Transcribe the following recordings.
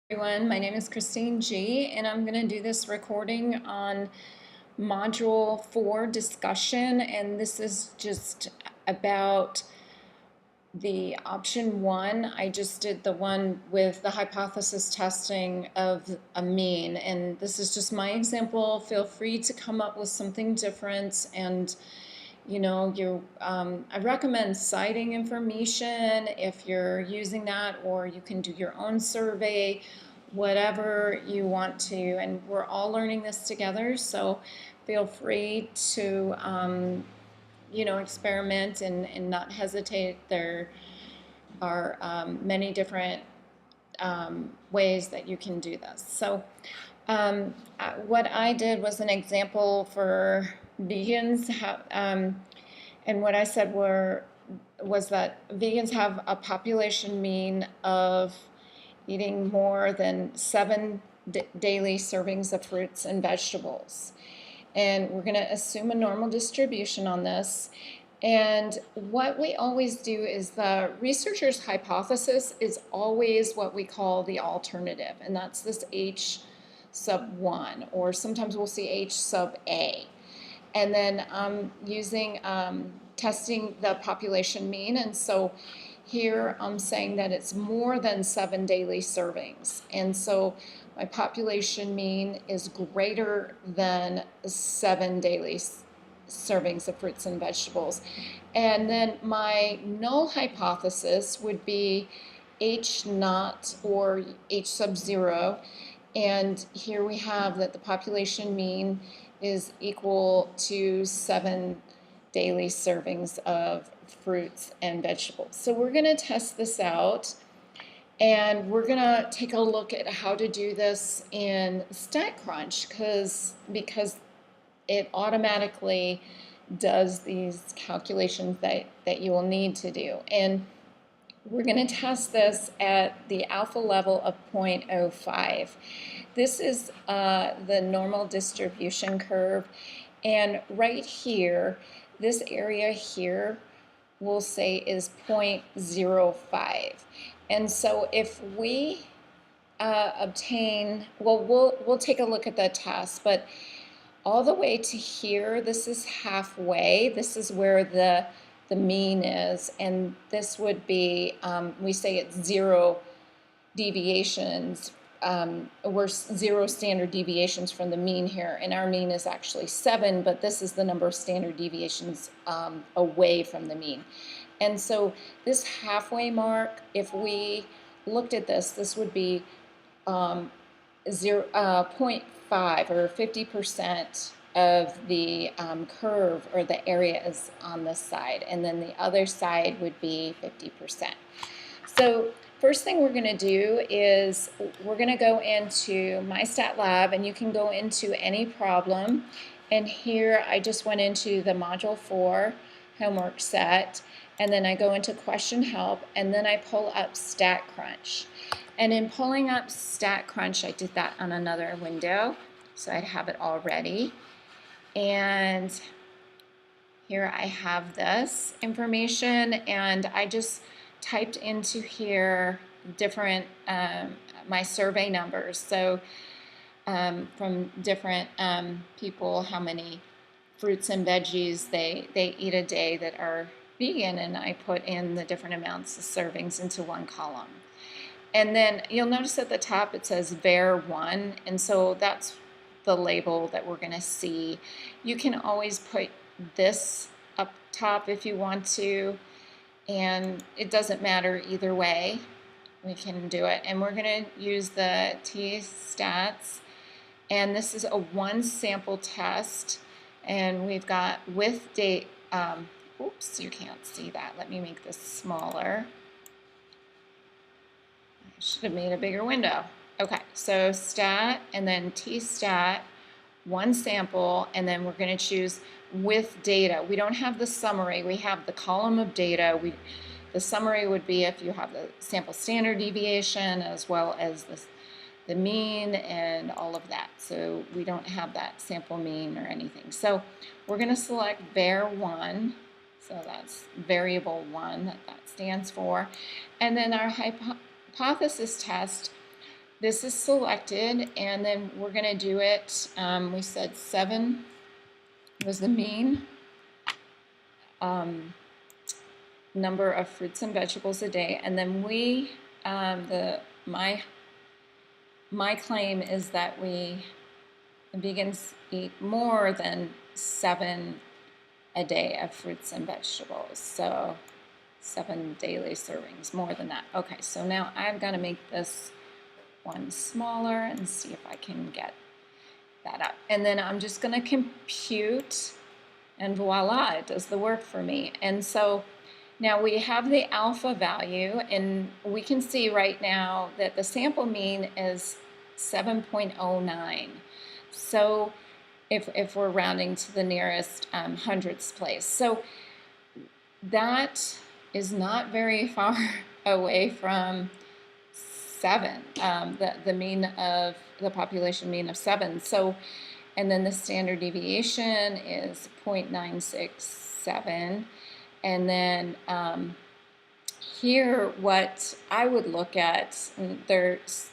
Everyone, my name is Christine G, and I'm going to do this recording on Module 4 discussion, and this is just about the option 1. I just did the one with the hypothesis testing of a mean, and this is just my example. Feel free to come up with something different, and I recommend citing information if you're using that, or you can do your own survey, whatever you want to. And we're all learning this together, so feel free to, experiment and not hesitate. There are many different ways that you can do this. So what I did was an example for vegans, and what I said was that vegans have a population mean of eating more than 7 daily servings of fruits and vegetables. And we're going to assume a normal distribution on this. And what we always do is the researcher's hypothesis is always what we call the alternative, and that's this H sub 1, or sometimes we'll see H sub A. And then I'm using testing the population mean, and so here I'm saying that it's more than 7 daily servings, and so my population mean is greater than 7 daily servings of fruits and vegetables. And then my null hypothesis would be H naught or H sub 0, and here we have that the population mean is equal to 7 daily servings of fruits and vegetables. So we're going to test this out, and we're going to take a look at how to do this in StatCrunch because it automatically does these calculations that you will need to do. And we're going to test this at the alpha level of 0.05. This is the normal distribution curve, and right here, this area here, we'll say is 0.05. And so if we obtain, well, we'll take a look at the test, but all the way to here, this is halfway. This is where the mean is, and this would be, we say it's 0 deviations, we're 0 standard deviations from the mean here, and our mean is actually 7, but this is the number of standard deviations away from the mean. And so this halfway mark, if we looked at this, this would be 0.5 or 50% of the curve, or the area is on this side, and then the other side would be 50%. So first thing we're going to do is we're going to go into MyStatLab, and you can go into any problem. And here I just went into the Module 4 homework set, and then I go into question help, and then I pull up StatCrunch. And in pulling up StatCrunch, I did that on another window, so I'd have it all ready. And here I have this information, and I just typed into here different my survey numbers. So from different people, how many fruits and veggies they eat a day that are vegan, and I put in the different amounts of servings into one column. And then you'll notice at the top it says var1, and so that's the label that we're going to see. You can always put this up top if you want to, and it doesn't matter either way. We can do it, and we're going to use the t-stats, and this is a 1 sample test, and we've got with date. Oops, you can't see that. Let me make this smaller. I should have made a bigger window. Okay, so stat and then t-stat, 1 sample, and then we're going to choose with data. We don't have the summary. We have the column of data. The summary would be if you have the sample standard deviation as well as the mean and all of that. So we don't have that sample mean or anything. So we're going to select var1. So that's variable 1 that stands for. And then our hypothesis test, this is selected, and then we're going to do it. We said 7 was the mean number of fruits and vegetables a day, and then my claim is that vegans eat more than 7 a day of fruits and vegetables. So 7 daily servings, more than that. Okay, so now I've got to make this one smaller and see if I can get that up. And then I'm just going to compute, and voila, it does the work for me. And so now we have the alpha value, and we can see right now that the sample mean is 7.09. So if we're rounding to the nearest hundredths place. So that is not very far away from 7, the mean of the population mean of 7. So, and then the standard deviation is 0.967. And then here, what I would look at, and there's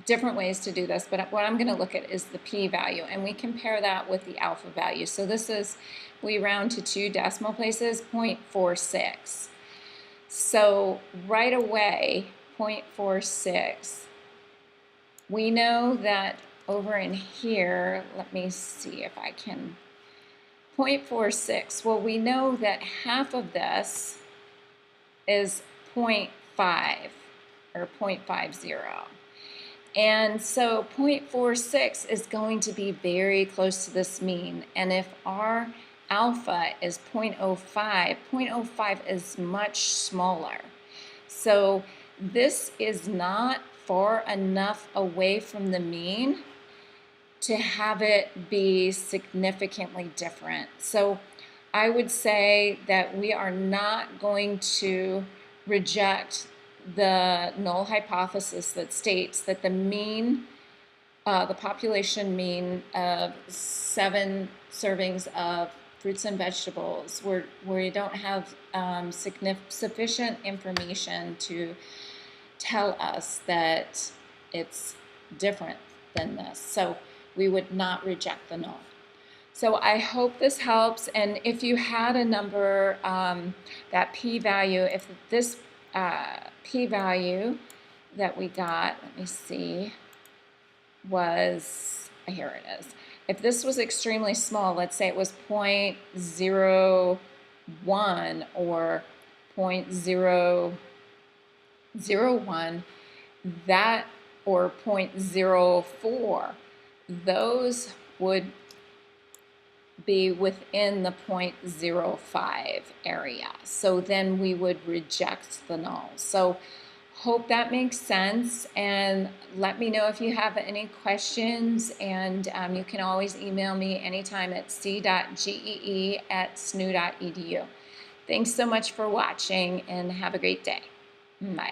different ways to do this, but what I'm going to look at is the p-value, and we compare that with the alpha value. So this is, we round to 2 decimal places, 0.46. So right away, 0.46, we know that over in here, let me see if I can, 0.46, well, we know that half of this is 0.5 or 0.50. And so 0.46 is going to be very close to this mean. And if our alpha is 0.05, 0.05 is much smaller. So this is not far enough away from the mean to have it be significantly different. So I would say that we are not going to reject the null hypothesis that states that the mean, the population mean of 7 servings of fruits and vegetables, where you don't have sufficient information to tell us that it's different than this. So we would not reject the null. So I hope this helps. And if you had a number, that p-value, if this p-value that we got, let me see, was, here it is. If this was extremely small, let's say it was 0.01 or 0.001, that, or 0.04, those would be within the 0.05 area. So then we would reject the null. So hope that makes sense, and let me know if you have any questions, and you can always email me anytime at c.gee@snu.edu. Thanks so much for watching, and have a great day. Bye.